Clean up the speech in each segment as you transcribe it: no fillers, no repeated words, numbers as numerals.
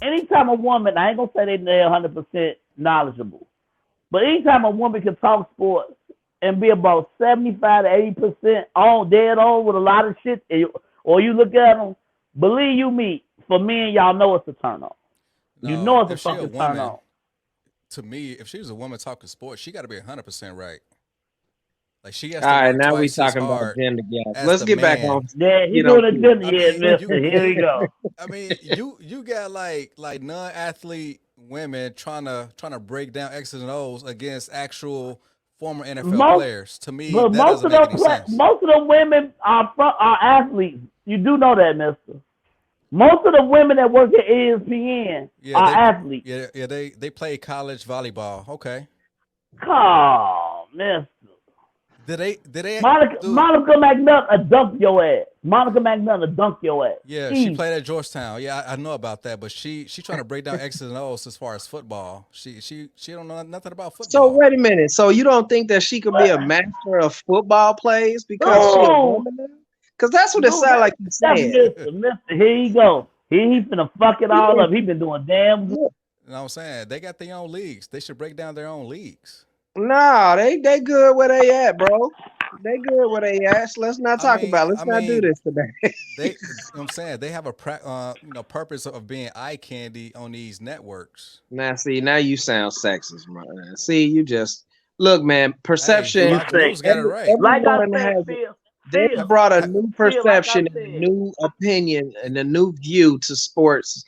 Anytime a woman, I ain't gonna say they're 100% knowledgeable, but anytime a woman can talk sports and be about 75 to 80% all dead on with a lot of shit, or you look at them, believe you me, for men, y'all know it's a turn on. No, you know it's a if she a fucking woman, turn on. to me, if she was a woman talking sports, she got to be 100% right. Like she has All to right, work now we twice as talking about hard gender gaps. as Let's the get back man. on. Yeah, he's You know, doing a good I yeah, mean, mister. Here we go. I mean, you got like non-athlete women trying to break down X's and O's against actual former NFL Most, players. To me, but that doesn't make any sense. most of the women are athletes. You do know that, mister. Most of the women that work at ESPN are athletes. Yeah, they play college volleyball. Okay. Oh, mister. Did they Monica do? McNutt will dunk your ass. Monica McNutt will dunk your ass. Yeah, she played at Georgetown. Yeah, I know about that. But she trying to break down X's and O's as far as football. She don't know nothing about So football. wait a minute. So you don't think that she could be a master of football plays because she a woman? Because that's what it sounds like you saying. Mister, here you go. He finna fuck it all up. He been doing damn good. You know what I'm saying? They got their own leagues. They should break down their own leagues. Nah, they good where they at, bro. They good where they at. So let's not talk about it. Let's not do this today. You know what I'm saying? They have a purpose of being eye candy on these networks. Now, see, now you sound sexist, man. See, you just look, man. Perception. Hey, got it right. Like I said, Phil, they brought a new perception, and a new opinion, and a new view to sports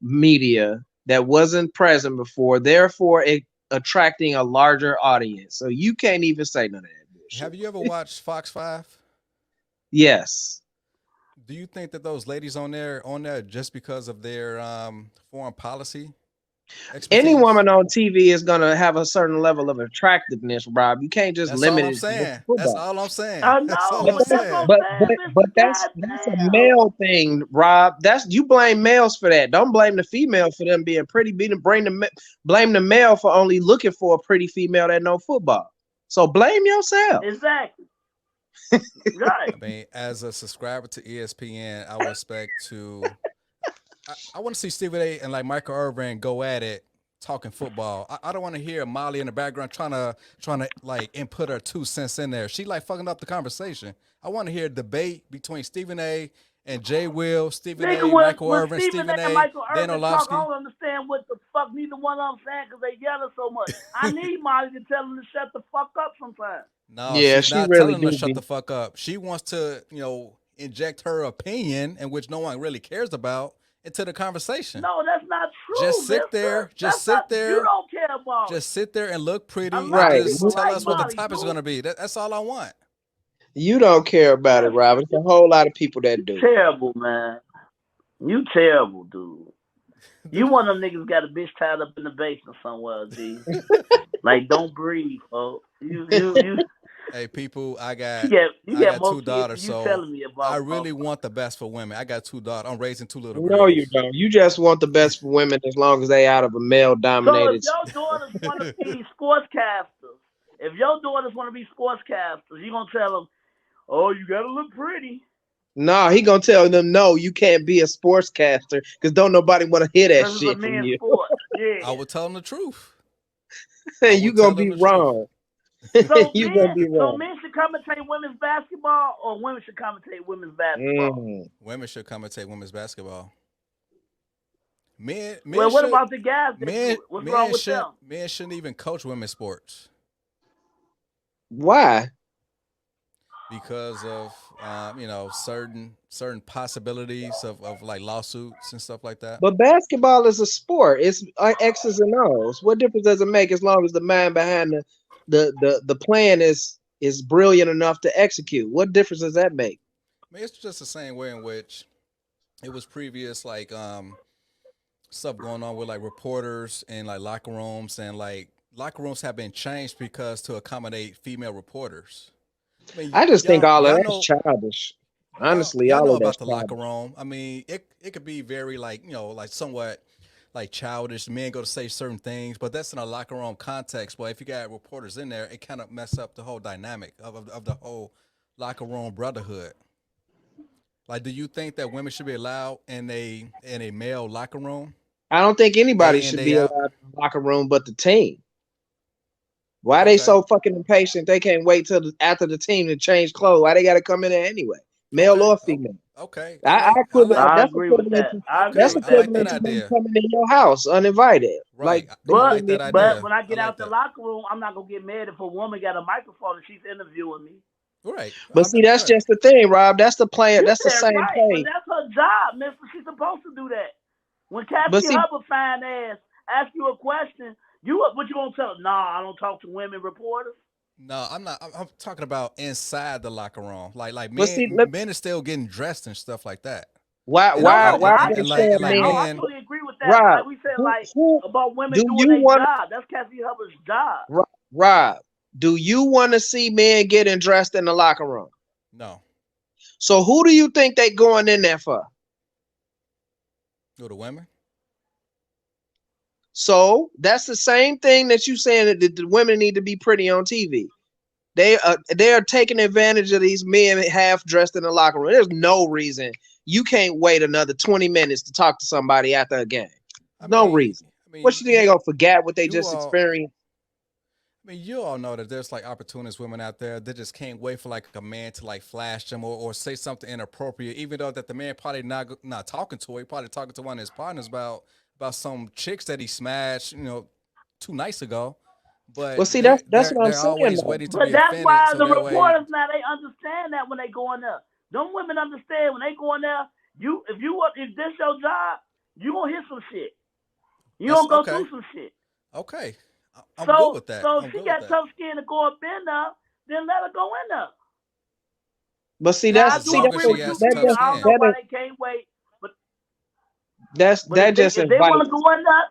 media that wasn't present before. Therefore, it attracting a larger audience. So you can't even say none of that bullshit. Have you ever watched Fox 5? Yes. Do you think that those ladies on there just because of their foreign policy expertise? Any woman on TV is gonna have a certain level of attractiveness, Rob. You can't just limit it. That's all I'm saying. I know, but that's a male thing, Rob. That's you blame males for that. Don't blame the female for them being pretty. Blame the male for only looking for a pretty female that know football. So blame yourself. Exactly. Right. I mean, as a subscriber to ESPN, I would expect to. I want to see Stephen A. and like Michael Irvin go at it talking football. I don't want to hear Molly in the background trying to like input her 2 cents in there. She like fucking up the conversation. I want to hear a debate between Stephen A. and Jay Will, Stephen A. Michael Irvin, Stephen A. Dan Orlovsky. I don't understand what the fuck neither one of them saying because they yelling so much. I need Molly to tell them to shut the fuck up sometimes. No, she's not really telling them to shut the fuck up. She wants to, inject her opinion, in which no one really cares about, into the conversation. No, that's not true. Just sit there. Just sit there. You don't care about. Just sit there and look pretty. Right. Just tell us what the topic's going to be. That's all I want. You don't care about it, Robert. There's a whole lot of people that do. Terrible, man. You terrible, dude. You one of them niggas got a bitch tied up in the basement somewhere, G. Like, don't breathe, folks. You. Hey, people, I got 2 daughters, so I really want the best for women. I got 2 daughters. I'm raising 2 little girls. No, you don't. You just want the best for women as long as they out of a male-dominated. So if your daughters want to be sportscasters, you going to tell them, oh, you got to look pretty. No, he going to tell them, no, you can't be a sportscaster because don't nobody want to hear that shit from you. Yeah. I would tell them the truth. You going to be wrong. So men should commentate women's basketball, or women should commentate women's basketball? Women should commentate women's basketball. What about the guys? What's wrong with them? Men shouldn't even coach women's sports. Why? Because of certain possibilities of like lawsuits and stuff like that. But basketball is a sport. It's like X's and O's. What difference does it make as long as the man behind the plan is brilliant enough to execute? What difference does that make? I mean, it's just the same way in which it was previous like stuff going on with like reporters and like locker rooms, and like locker rooms have been changed because to accommodate female reporters. I just think all of that's childish. Honestly, I all know of about that's the locker room. I mean, it could be very like like somewhat like childish. Men go to say certain things, but that's in a locker room context. But if you got reporters in there, it kind of mess up the whole dynamic of the whole locker room brotherhood. Like, do you think that women should be allowed in a male locker room, I don't think anybody day in should day be out? allowed in the locker room but the team. Why they Okay, so fucking impatient? They can't wait till after the team to change clothes. Why they got to come in there anyway, male okay, or female? okay. I I like. I that's agree with equivalent that. to I agree Okay, that's with I that. like that equivalent to them idea. coming in your house uninvited. Like Right, they I But like shouldn't be. that but idea. when I I get like out the that. locker room, I'm not gonna get mad if a woman got a microphone and she's interviewing me. Right, But see, that's right. just the thing, Rob. That's the player. You That's the said same right, but play. that's her job, mister. She's supposed to do that. When But Cassie see, Hubbard fine ass ask you a question, what you gonna tell her? Nah, I don't talk to women reporters. No, I'm not. I'm talking about inside the locker room. Like but see, look, men are still getting dressed and stuff like that. why And why No, why I are they can say saying like that. Oh, men? I men. totally agree with that. Rob, Like we said, who like who about women do doing you their want? job. That's Cassie Hubbard's job. Rob, do you want to see men getting dressed in the locker room? No, So who do you think they going in there for? go to women. So that's the same thing that you saying that the women need to be pretty on TV. They are taking advantage of these men half dressed in the locker room. There's no reason you can't wait another 20 minutes to talk to somebody after a game. I No mean, reason. I mean, What you think they gonna forget what they you just all. experienced? I mean, you all know that there's like opportunist women out there that just can't wait for like a man to like flash them or say something inappropriate, even though that the man probably not talking to her, he probably talking to one of his partners about some chicks that he smashed, 2 nights ago. Well, But see, they're that's they're what I'm they're saying always though. waiting to But be that's offended, why so the that way. reporters now they understand that when they go in there. Them women understand when they go in there. If this your job, you gonna hit some shit. You That's gonna go okay. through some shit. Okay, I'm good So with that. so if I'm she good with got that. tough skin to go up in there, then let her go in there. But see, Now I As do long as agree that's she with has you, some that Keita. tough just I don't skin. know that why is they can't wait, but that just if they want invites. to go in there,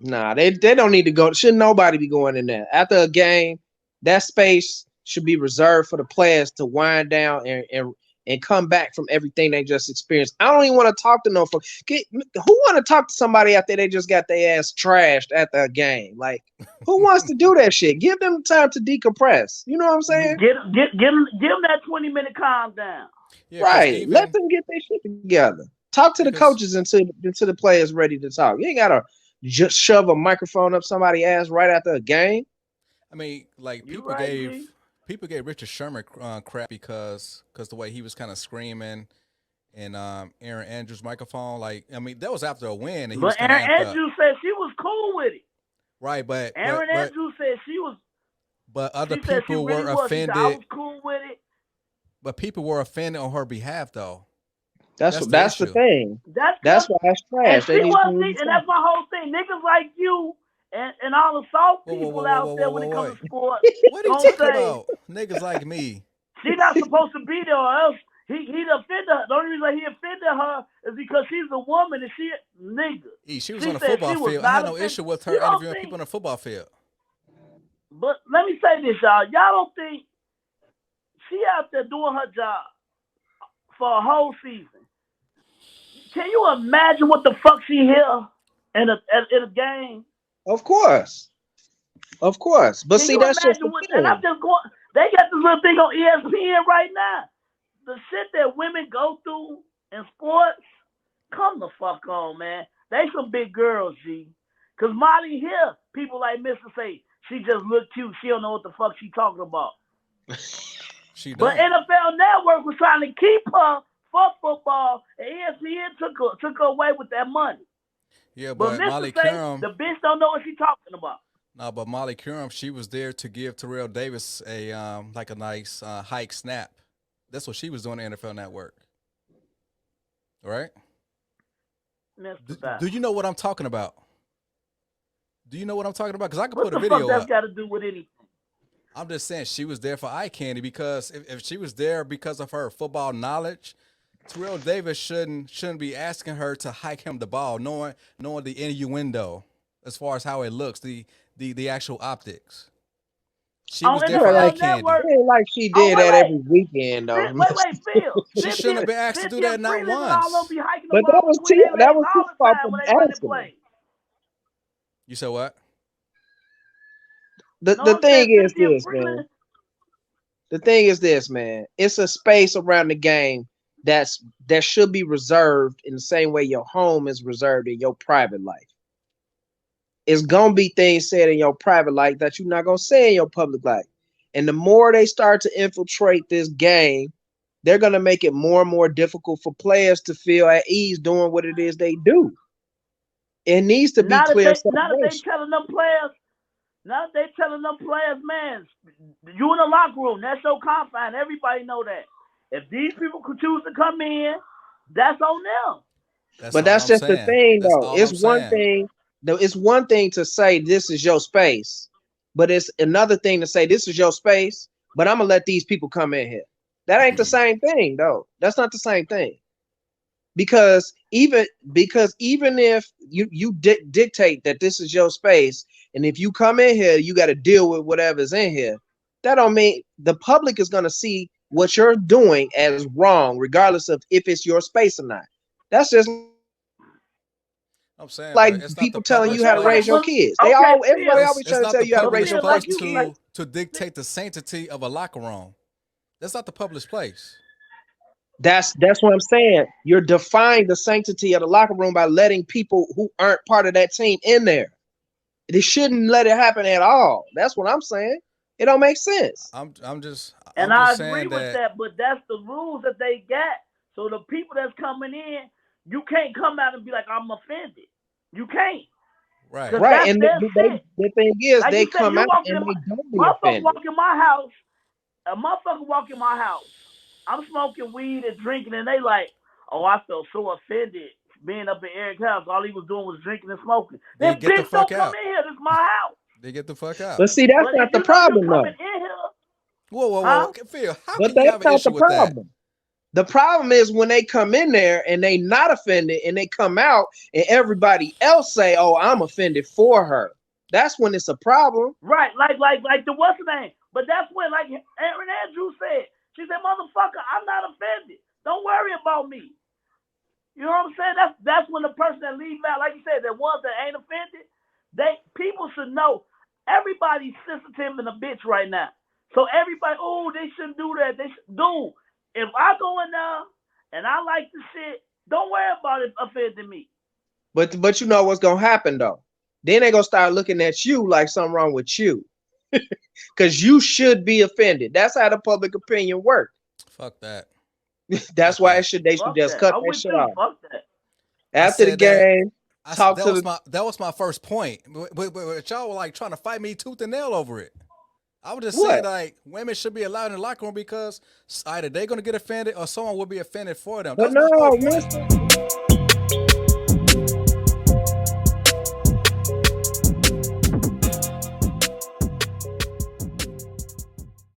Nah, they don't need to go. Should nobody be going in there after a game? That space should be reserved for the players to wind down and come back from everything they just experienced. I don't even want to talk to no folks. Who want to talk to somebody after they just got their ass trashed after a game? Like, who wants to do that shit? Give them time to decompress. You know what I'm saying? give them that 20-minute calm down. Yeah, because Right. Let even them get their shit together. Talk to the because coaches until the players ready to talk. You ain't gotta just shove a microphone up somebody's ass right after a game. I mean, like You right, G. people gave Richard Sherman crap because the way he was kind of screaming and Aaron Andrews' microphone. Like, I mean, that was after a win and he was But kind of Aaron amped up, Andrews said she was cool with it. right? Aaron Andrews said she was. But other She said she people really were was. She said I offended. was cool with it. But people were offended on her behalf, though. That's That's the that's the issue. thing. That's That's cause, why it's and trash. They she need to wasn't. do And something. that's my whole thing. Niggas like you and all the soft Whoa, whoa, whoa, people whoa, out whoa, there whoa, when whoa, it whoa. comes to sports What are you gonna talking say about? Niggas like me. she not supposed to be there, or else he'd offended her. The only reason he offended her is because she's a woman and she nigga. She was She on the said football she was field. I not had no offended. issue with You her don't interviewing people think? on the football field. But let me say this, y'all. Y'all don't think she out there doing her job for a whole season? Can you imagine what the fuck she hear in a game? Of course. Of course. But Can see, you that's just imagine the what? And I'm thing. just going. They got this little thing on ESPN right now. The shit that women go through in sports. Come the fuck on, man. They some big girls, G. Cause Molly here, people like Mr. say she just look cute. She don't know what the fuck she talking about. She But don't. NFL Network was trying to keep her for football, and ESPN took her away with that money. Yeah, But but Mr. Molly say Qerim, the bitch don't know what she talking about. no, but Molly Qerim, she was there to give Terrell Davis a like a nice hike snap. That's what she was doing on the NFL Network, right? Mr. Do you know what I'm talking about? Do you know what I'm talking about? Because I could What put a the fuck video that's up. got to do with anything? I'm just saying she was there for eye candy because if she was there because of her football knowledge, Terrell Davis shouldn't be asking her to hike him the ball, knowing the innuendo as far as how it looks, the actual optics. She was On different NFL like Candy. Network. It ain't like she did that every weekend though. Phil. She shouldn't have been asked to do that not Freeland and all them once. be hiking the But ball between their that legs was all his the fault time for when they running asking her. plays. You said what? The thing is Cynthia this, Freeland. man. The thing is this, man. It's a space around the game that should be reserved in the same way your home is reserved in your private life. It's gonna be things said in your private life that you're not gonna say in your public life. And the more they start to infiltrate this game, they're gonna make it more and more difficult for players to feel at ease doing what it is they do. It needs to be clear Now that separation. they telling them players, man, you in the locker room, that's your confine. Everybody know that. If these people could choose to come in, that's on them. But that's just the thing, though. It's one thing. It's one thing to say this is your space, but it's another thing to say this is your space, but I'm gonna let these people come in here. That ain't the same thing, though. That's not the same thing. Because even if you dictate that this is your space, and if you come in here, you got to deal with whatever's in here. That don't mean the public is gonna see what you're doing as wrong, regardless of if it's your space or not. That's just I'm saying, like it's people not the telling you how to place. raise your kids. Okay, Everybody always trying to tell you how to raise your place kids. to dictate the sanctity of a locker room. That's not the public's place. That's what I'm saying. You're defying the sanctity of the locker room by letting people who aren't part of that team in there. They shouldn't let it happen at all. That's what I'm saying. It don't make sense. I'm just I saying agree with that, but that's the rules that they got. So the people that's coming in, you can't come out and be like, I'm offended. You can't. Right. Right. And the thing is, like they come out and they don't be offended. A motherfucker walk in my house. I'm smoking weed and drinking, and they like, oh, I felt so offended being up in Eric's house. All he was doing was drinking and smoking. Then get the fuck don't out. come in here. This is my house. They get the fuck out. But see, that's not the problem, though. Whoa. Phil, how but can you have an issue with that? The problem is when they come in there and they not offended and they come out and everybody else say, oh, I'm offended for her. That's when it's a problem. Right, like the what's the name? But that's when, like Aaron Andrews said, she said, motherfucker, I'm not offended. Don't worry about me. You know what I'm saying? That's when the person that leave out, like you said, the ones that ain't offended, people should know everybody's sensitive and a bitch right now. So everybody, oh, they shouldn't do that. Dude, if I go in there and I like the shit, don't worry about it offending me. But you know what's gonna happen though? Then they gonna start looking at you like something wrong with you. Because you should be offended. That's how the public opinion works. Fuck that. That's why they should just cut that shit off. Fuck that. After the game, that was my first point. But y'all were like trying to fight me tooth and nail over it. I was just saying like women should be allowed in the locker room because either they're gonna get offended or someone will be offended for them. But no,